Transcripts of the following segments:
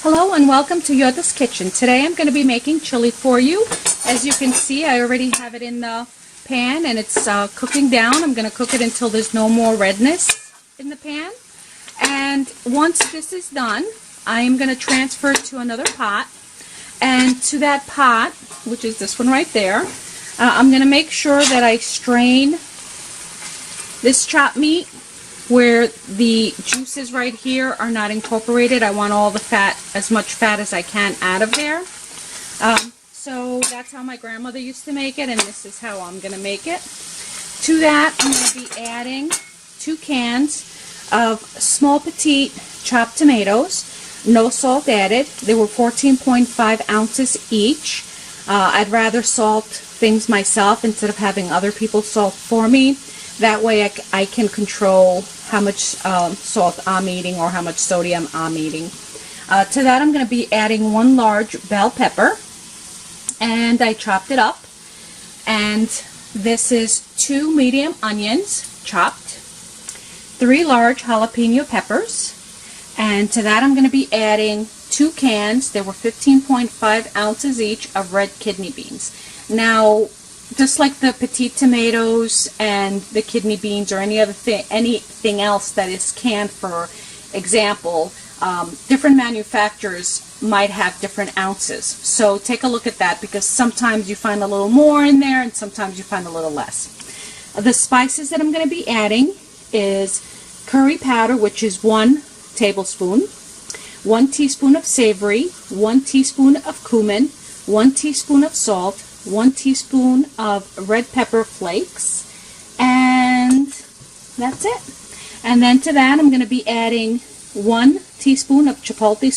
Hello and welcome to Yoda's Kitchen. Today I'm going to be making chili for you. As you can see, I already have it in the pan and it's cooking down. I'm going to cook it until there's no more redness in the pan. And once this is done, I am going to transfer it to another pot. And to that pot, which is this one right there, I'm going to make sure that I strain this chopped meat where the juices right here are not incorporated. I want all the fat, as much fat as I can out of there. So that's how my grandmother used to make it, and this is how I'm going to make it. To that, I'm going to be adding 2 cans of small petite chopped tomatoes, no salt added. They were 14.5 ounces each. I'd rather salt things myself instead of having other people salt for me. That way I can control how much salt I'm eating or how much sodium I'm eating. To that I'm going to be adding 1 large bell pepper, and I chopped it up. And this is 2 medium onions chopped, 3 large jalapeno peppers, and to that I'm going to be adding 2 cans, they were 15.5 ounces each, of red kidney beans. Now, just like the petite tomatoes and the kidney beans or anything else that is canned, for example, different manufacturers might have different ounces. So take a look at that, because sometimes you find a little more in there and sometimes you find a little less. The spices that I'm going to be adding is curry powder, which is 1 tablespoon, 1 teaspoon of savory, 1 teaspoon of cumin, 1 teaspoon of salt, 1 teaspoon of red pepper flakes, and that's it. And then to that I'm going to be adding 1 teaspoon of chipotle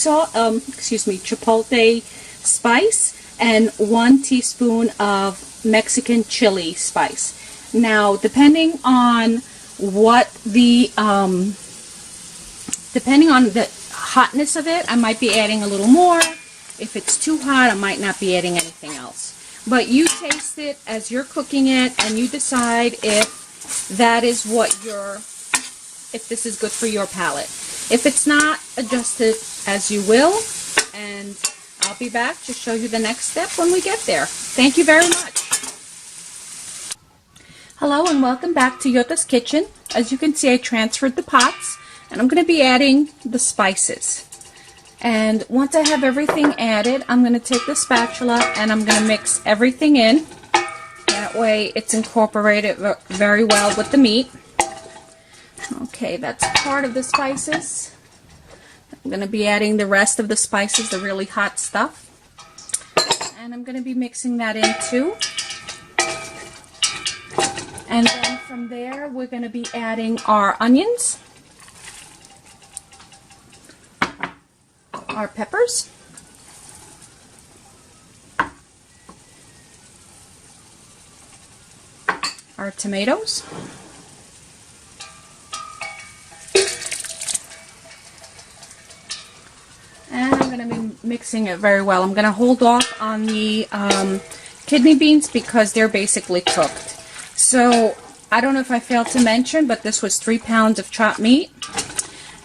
spice, and 1 teaspoon of Mexican chili spice. Now, depending on the hotness of it, I might be adding a little more. If it's too hot, I might not be adding anything else. But you taste it as you're cooking it, and you decide if that is if this is good for your palate. If it's not, adjust it as you will, and I'll be back to show you the next step when we get there. Thank you very much. Hello and welcome back to Yoda's Kitchen. As you can see, I transferred the pots, and I'm going to be adding the spices. And once I have everything added, I'm going to take the spatula and I'm going to mix everything in. That way it's incorporated very well with the meat. Okay, that's part of the spices. I'm going to be adding the rest of the spices, the really hot stuff. And I'm going to be mixing that in too. And then from there, we're going to be adding our onions, our peppers, our tomatoes, and I'm going to be mixing it very well. I'm going to hold off on the kidney beans because they're basically cooked. So I don't know if I failed to mention, but this was 3 pounds of chopped meat.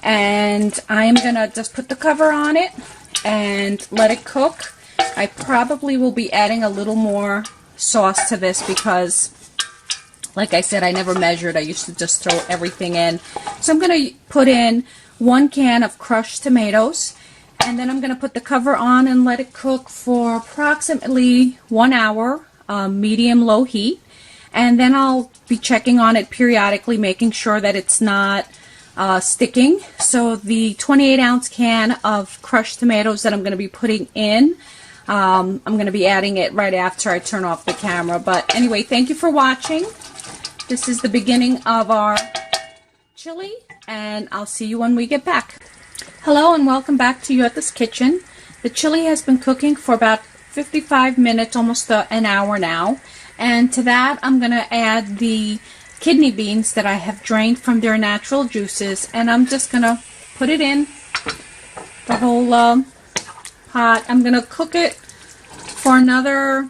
And I am going to just put the cover on it and let it cook. I probably will be adding a little more sauce to this because, like I said, I never measured. I used to just throw everything in. So I'm going to put in 1 can of crushed tomatoes, and then I'm going to put the cover on and let it cook for approximately 1 hour, medium-low heat. And then I'll be checking on it periodically, making sure that it's not sticking. So the 28-ounce can of crushed tomatoes that I'm going to be putting in, I'm going to be adding it right after I turn off the camera. But anyway, thank you for watching. This is the beginning of our chili, and I'll see you when we get back. Hello and welcome back to Yoda's Kitchen. The chili has been cooking for about 55 minutes, almost an hour now. And to that I'm going to add the kidney beans that I have drained from their natural juices, and I'm just going to put it in the whole pot. I'm going to cook it for another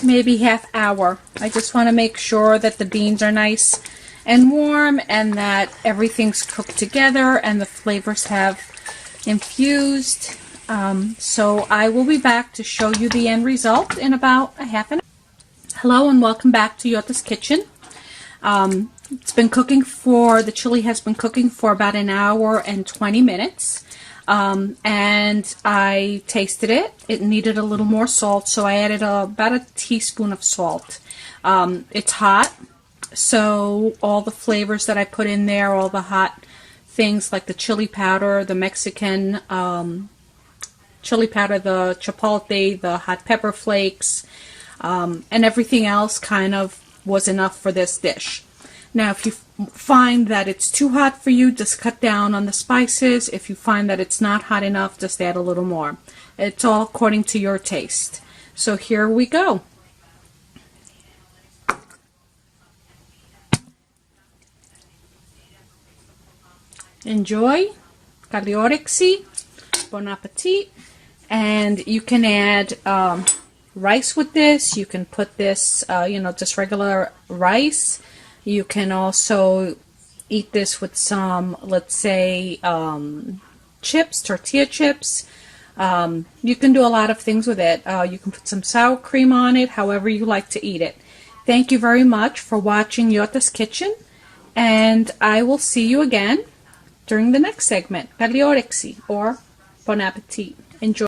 maybe half hour. I just want to make sure that the beans are nice and warm and that everything's cooked together and the flavors have infused. So I will be back to show you the end result in about a half an hour. Hello and welcome back to Yota's Kitchen. The chili has been cooking for about an hour and 20 minutes. And I tasted it. It needed a little more salt, so I added about a teaspoon of salt. It's hot, so all the flavors that I put in there, all the hot things like the chili powder, the Mexican chili powder, the chipotle, the hot pepper flakes, and everything else kind of was enough for this dish. Now, if you find that it's too hot for you, just cut down on the spices. If you find that it's not hot enough, just add a little more. It's all according to your taste. So here we go. Enjoy. Cagliorexi. Bon appetit. And you can add rice with this. You can put this, just regular rice. You can also eat this with some, let's say, chips, tortilla chips. You can do a lot of things with it. You can put some sour cream on it, however you like to eat it. Thank you very much for watching Yota's Kitchen, and I will see you again during the next segment. Cagliorexi, or bon appetit. Enjoy.